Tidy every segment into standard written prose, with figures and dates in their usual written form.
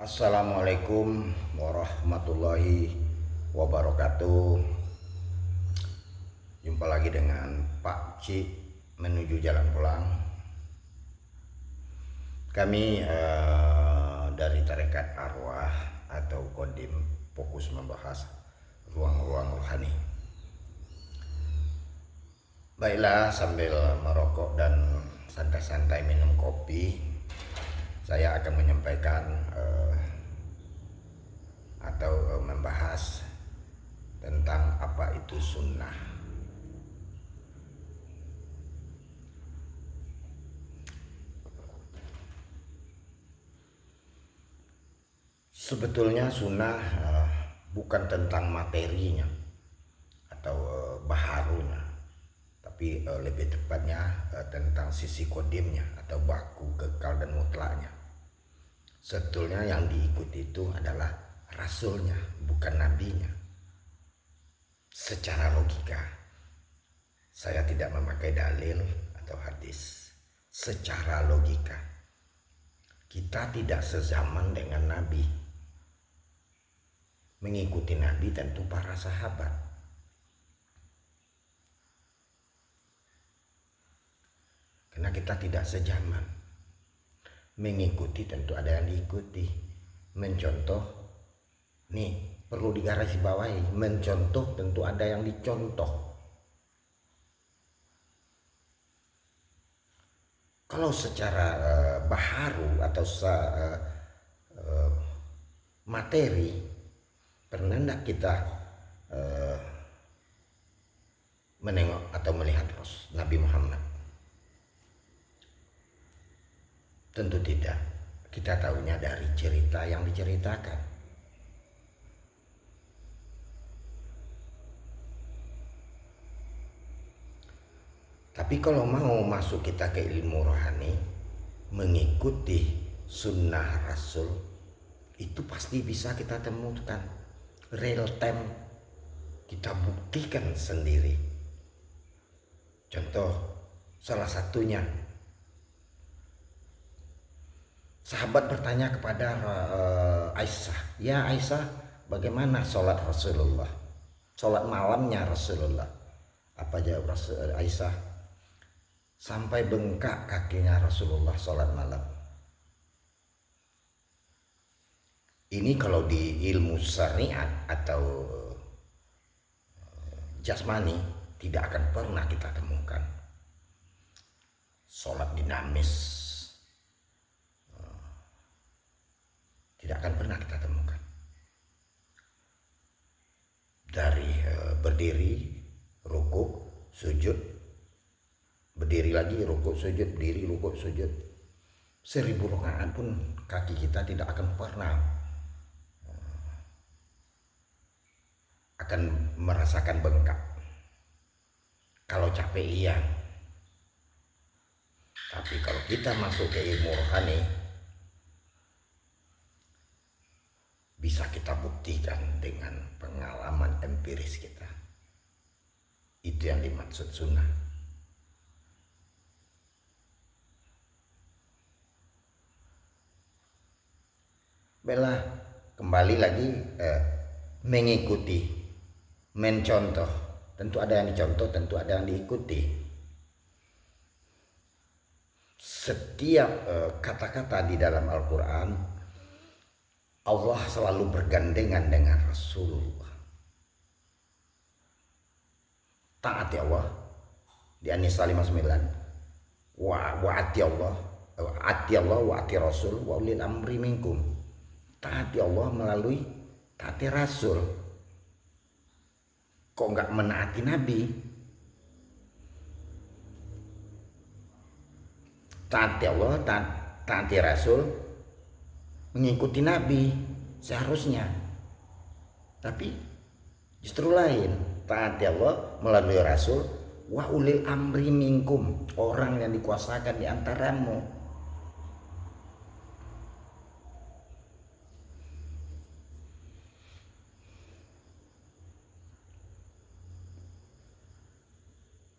Assalamualaikum warahmatullahi wabarakatuh. Jumpa lagi dengan Pak Ci menuju jalan pulang. Kami dari Tarekat Arwah atau Kodim fokus membahas ruang-ruang rohani. Baiklah, sambil merokok dan santai-santai minum kopi, saya akan menyampaikan atau membahas tentang apa itu sunnah. Sebetulnya sunnah bukan tentang materinya atau baharunya, tapi lebih tepatnya tentang sisi kodimnya atau baku, kekal dan mutlaknya. Sebetulnya yang diikuti itu adalah rasulnya, bukan nabinya. Secara logika, saya tidak memakai dalil atau hadis. Secara logika, kita tidak sezaman dengan nabi. Mengikuti nabi tentu para sahabat. Karena kita tidak sejaman. Mengikuti tentu ada yang diikuti. Mencontoh, nih perlu digarisbawahi, mencontoh tentu ada yang dicontoh. Kalau secara baharu atau materi, pernah tidak kita menengok atau melihat Nabi Muhammad? Tentu tidak. Kita tahunya dari cerita yang diceritakan. Tapi kalau mau masuk kita ke ilmu rohani, mengikuti sunnah Rasul, itu pasti bisa kita temukan. Real time kita buktikan sendiri. Contoh, salah satunya, sahabat bertanya kepada Aisyah, "Ya Aisyah, bagaimana sholat Rasulullah? Sholat malamnya Rasulullah?" Apa jawab Aisyah? "Sampai bengkak kakinya Rasulullah sholat malam." Ini kalau di ilmu syariat atau jasmani tidak akan pernah kita temukan. Sholat dinamis tidak akan pernah kita temukan. Dari berdiri, rukuk, sujud, berdiri lagi, rukuk, sujud, berdiri, rukuk, sujud. 1000 rakaat pun kaki kita tidak akan pernah akan merasakan bengkak. Kalau capek iya, tapi kalau kita masuk ke ilmu rohani, bisa kita buktikan dengan pengalaman empiris kita. Itu yang dimaksud sunnah. Bella kembali lagi mengikuti, mencontoh. Tentu ada yang dicontoh, tentu ada yang diikuti. Setiap kata-kata di dalam Al-Quran, Allah selalu bergandengan dengan Rasulullah. Taati Allah di An-Nisa 59. Ati Allah wa ati Rasul wa ulil amri minkum. Taati Allah melalui taati Rasul. Kok nggak menaati Nabi? Taati Allah, taati Rasul, mengikuti Nabi seharusnya. Tapi justru lain. Taati Allah melalui Rasul, wa ulil amri minkum, orang yang dikuasakan di antaramu.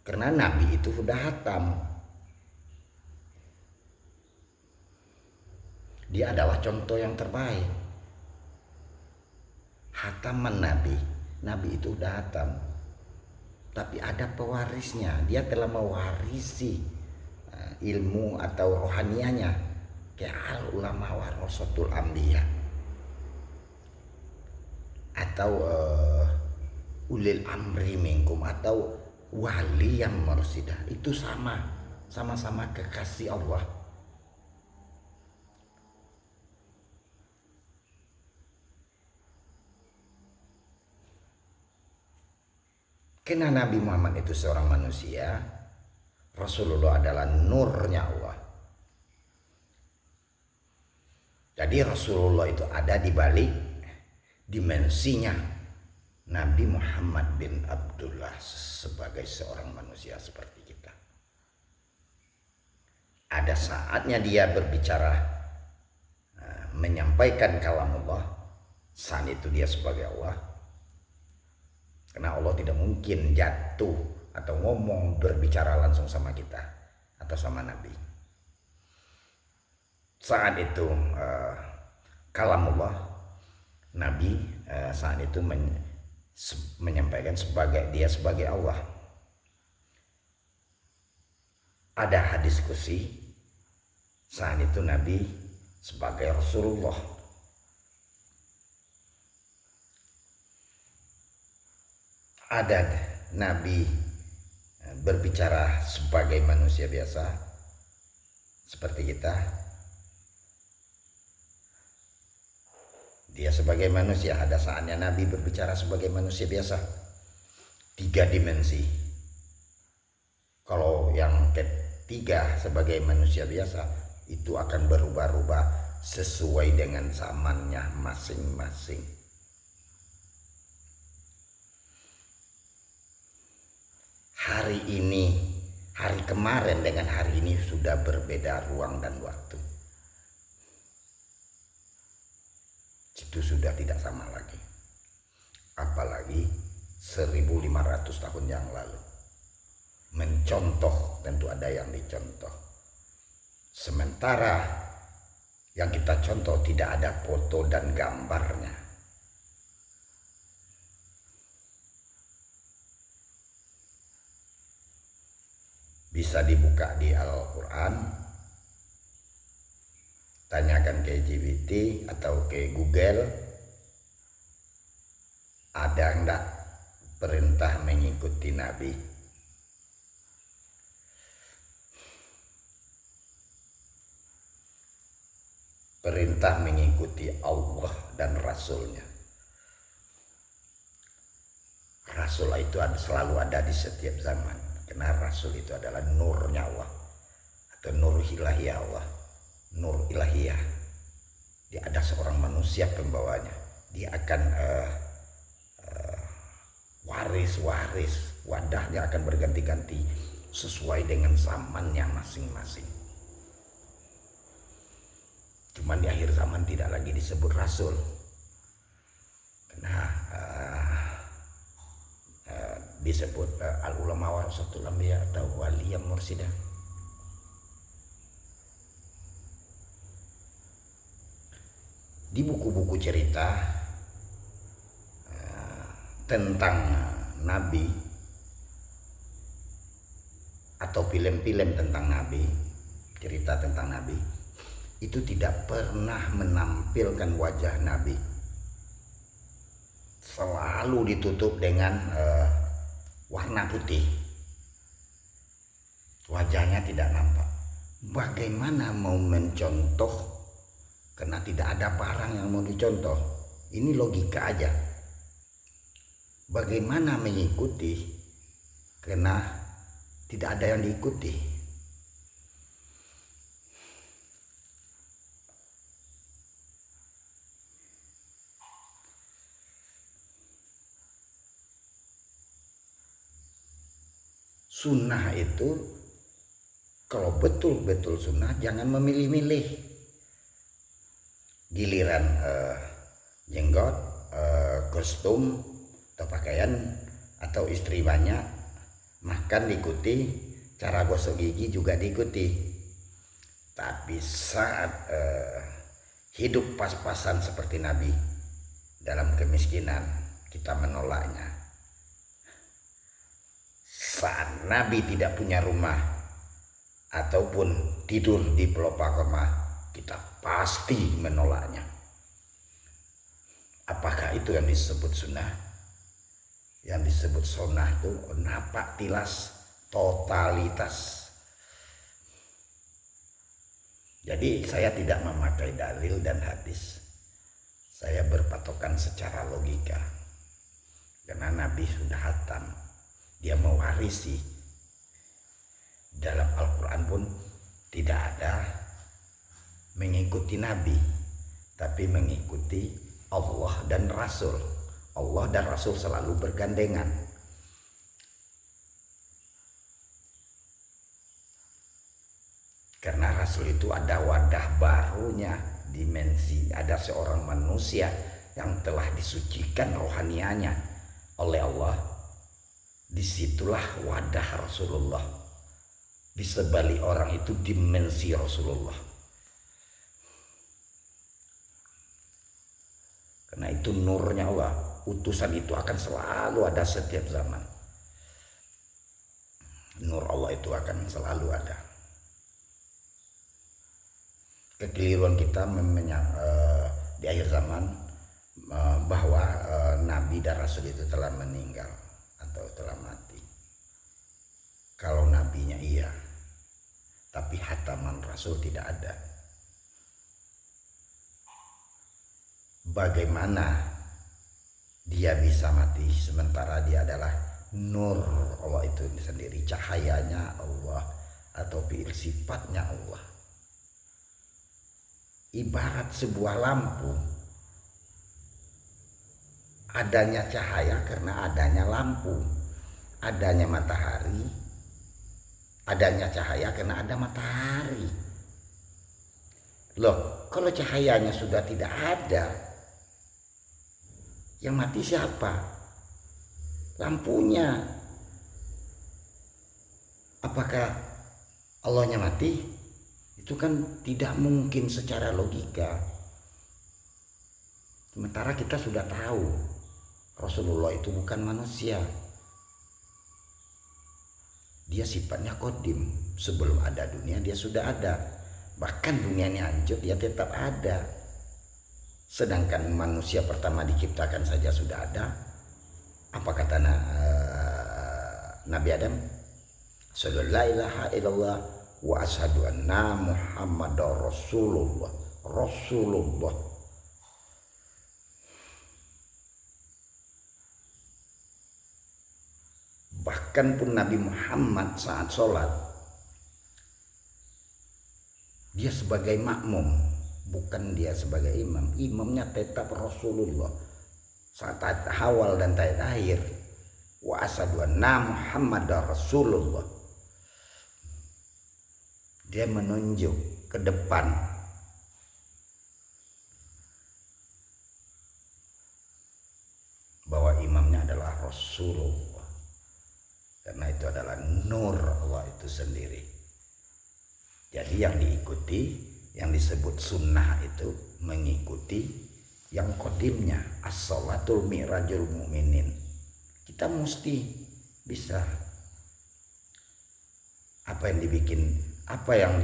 Karena Nabi itu sudah hatam. Dia adalah contoh yang terbaik. Hataman Nabi, Nabi itu udah hatam, tapi ada pewarisnya. Dia telah mewarisi ilmu atau rohanianya, kayak al ulama warasatul anbiya, atau ulil amri minkum, atau wali yang mursidah. Itu sama-sama kekasih Allah. Karena Nabi Muhammad itu seorang manusia, Rasulullah adalah nurnya Allah. Jadi Rasulullah itu ada di balik dimensinya Nabi Muhammad bin Abdullah sebagai seorang manusia seperti kita. Ada saatnya dia berbicara, menyampaikan kalam Allah, saat itu dia sebagai Allah. Karena Allah tidak mungkin jatuh atau ngomong berbicara langsung sama kita atau sama Nabi. Saat itu kalam Allah, Nabi saat itu menyampaikan dia sebagai Allah. Ada hadis qudsi, saat itu Nabi sebagai Rasulullah. Ada Nabi berbicara sebagai manusia biasa seperti kita. Dia sebagai manusia, ada saatnya Nabi berbicara sebagai manusia biasa. 3 dimensi. Kalau yang ketiga sebagai manusia biasa, itu akan berubah-ubah sesuai dengan zamannya masing-masing. Hari ini, hari kemarin dengan hari ini sudah berbeda ruang dan waktu. Itu sudah tidak sama lagi. Apalagi 1500 tahun yang lalu. Mencontoh, tentu ada yang dicontoh. Sementara yang kita contoh tidak ada foto dan gambarnya. Bisa dibuka di Al-Quran, tanyakan ke GPT atau ke Google, ada enggak perintah mengikuti Nabi? Perintah mengikuti Allah dan Rasulnya. Rasul itu selalu ada di setiap zaman. Karena Rasul itu adalah nurnya Allah, atau nur ilahiyah Allah, nur ilahiyah. Dia ada seorang manusia pembawanya. Dia akan waris, wadahnya akan berganti-ganti sesuai dengan zamannya masing-masing. Cuman di akhir zaman tidak lagi disebut Rasul, karena disebut al ulama warasatul anbiya atau wali yang mursidah. Di buku-buku cerita tentang Nabi atau film-film tentang Nabi, cerita tentang Nabi, itu tidak pernah menampilkan wajah Nabi. Selalu ditutup dengan warna putih. Wajahnya tidak nampak. Bagaimana mau mencontoh karena tidak ada barang yang mau dicontoh? Ini logika aja. Bagaimana mengikuti karena tidak ada yang diikuti? Sunnah itu kalau betul-betul sunnah jangan memilih-milih. Giliran jenggot, kostum atau pakaian atau istri banyak, makan diikuti, cara gosok gigi juga diikuti. Tapi saat hidup pas-pasan seperti Nabi dalam kemiskinan, kita menolaknya. Saat Nabi tidak punya rumah ataupun tidur di pelopak rumah, kita pasti menolaknya. Apakah itu yang disebut sunnah? Yang disebut sunnah itu napak tilas, totalitas. Jadi saya tidak memakai dalil dan hadis. Saya berpatokan secara logika. Karena Nabi sudah hatam. Dia mewarisi. Dalam Al-Quran pun tidak ada mengikuti Nabi, tapi mengikuti Allah dan Rasul. Allah dan Rasul selalu bergandengan. Karena Rasul itu ada wadah barunya, dimensi. Ada seorang manusia yang telah disucikan rohanianya oleh Allah. Disitulah wadah Rasulullah. Di sebalik orang itu dimensi Rasulullah. Karena itu nurnya Allah. Utusan itu akan selalu ada setiap zaman. Nur Allah itu akan selalu ada. Kekeliruan kita di akhir zaman bahwa Nabi dan Rasul itu telah meninggal atau telah mati. Kalau nabinya iya, tapi hataman Rasul tidak ada. Bagaimana dia bisa mati sementara dia adalah nur Allah itu sendiri, cahayanya Allah atau sifatnya Allah. Ibarat sebuah lampu, adanya cahaya karena adanya lampu, adanya matahari, adanya cahaya karena ada matahari. Loh, kalau cahayanya sudah tidak ada, yang mati siapa? Lampunya. Apakah Allahnya mati? Itu kan tidak mungkin secara logika. Sementara kita sudah tahu Rasulullah itu bukan manusia. Dia sifatnya qadim. Sebelum ada dunia dia sudah ada. Bahkan dunia ini hancur dia tetap ada. Sedangkan manusia pertama diciptakan saja sudah ada. Apa kata Nabi Adam? Sallallahu la ilaha illallah wa asyhadu anna Muhammadar Rasulullah. Rasulullah. Bahkan pun Nabi Muhammad saat sholat, dia sebagai makmum, bukan dia sebagai imam. Imamnya tetap Rasulullah. Saat awal dan akhir, wa asyhadu anna Muhammadar Rasulullah. Dia menunjuk ke depan. Bahwa imamnya adalah Rasulullah. Karena itu adalah nur Allah itu sendiri. Jadi yang diikuti, yang disebut sunnah itu mengikuti yang kodimnya. As-sholatul mi'rajul mu'minin. Kita mesti bisa. Apa yang dibikin, apa yang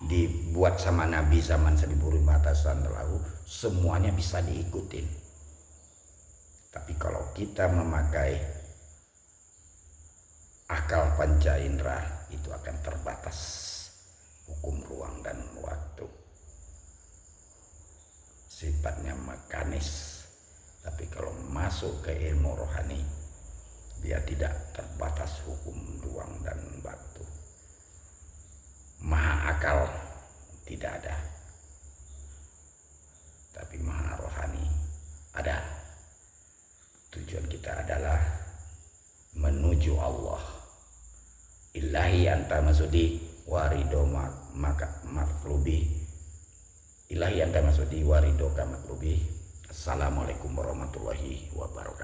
dibuat sama Nabi zaman 1500 tahun lalu, semuanya bisa diikutin. Tapi kalau kita memakai akal panca indera, itu akan terbatas hukum ruang dan waktu. Sifatnya mekanis. Tapi kalau masuk ke ilmu rohani, dia tidak terbatas hukum ruang dan waktu. Maha akal tidak ada, tapi maha rohani ada. Tujuan kita adalah menuju Allah. Ilahi anta masudi warido maklubi. Ilahi anta masudi warido maklubi. Assalamualaikum warahmatullahi wabarakatuh.